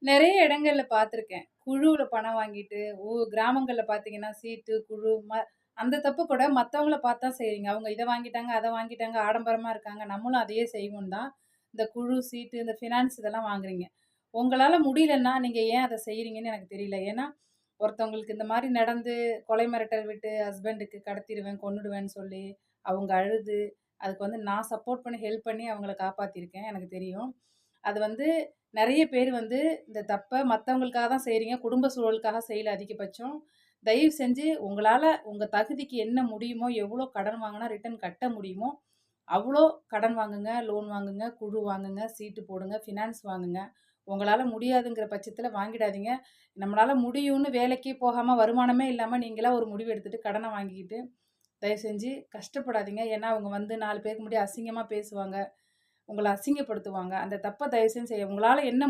நெறைய இடங்கள்ல பார்த்துருக்கேன். குழுவுல பணம் வாங்கிட்டு, கிராமங்கள்ல பார்த்தீங்கன்னா, சீட்டு, குழு அந்த தப்பு கூட மத்தவங்கள பார்த்து தான் செய்றீங்க. அவங்க இத வாங்கிட்டாங்க, அத வாங்கிட்டாங்க, ஆடம்பரமா இருக்காங்க. நம்மளும் அதையே செய்வோம் தான். இந்த குழு, சீட்டு, இந்த ஃபினான்ஸ் இதெல்லாம் வாங்குறீங்க. உங்களால முடியலன்னா, நீங்க ஏன் அத செய்றீங்கன்னு எனக்கு தெரியல. ஏன்னா, ஒருத்தவங்களுக்கு இந்த மாரி நடந்து கொலை மிரட்டல் விட்டு ஹஸ்பண்டுக்கு கடத்திருவேன், கொன்னுடுவேன்னு சொல்லி, அவங்க அழுது, அதுக்கு நான் சப்போர்ட் பண்ணி, ஹெல்ப் பண்ணி அவங்கள காப்பாத்தியிருக்கேன். எனக்கு தெரியும். அது நெறைய பேர் இந்த தப்ப மத்தவங்களுக்காக தான் செய்றீங்க. குடும்ப சூழலுக்காக செய்யல அதிகபட்சம். தயவு செஞ்சு உங்களால உங்க தகுதிக்கு என்ன முடியுமோ, எவ்வளோ கடன் வாங்குனா ரிட்டர்ன் கட்ட முடியுமோ, அவ்ளோ கடன் வாங்குங்க, லோன் வாங்குங்க, குழு வாங்குங்க, சீட்டு போடுங்க, ஃபினான்ஸ் வாங்குங்க. உங்களால முடியாதுங்கிற பட்சத்தில வாங்கிடாதீங்க. நம்மளால முடியும்னு வேலைக்கே போகாம, வருமானமே இல்லாம நீங்களா ஒரு முடிவு எடுத்துட்டு கடன வாங்கிக்கிட்டு, தயவு செஞ்சு கஷ்டப்படாதீங்க. ஏன்னா, அவங்க 4 பேருக்கு முன்னாடி அசிங்கமா பேசுவாங்க. உங்கள அசிங்கப்படுத்துவாங்க. அந்த தப்ப தயவு செஞ்சு உங்களால என்ன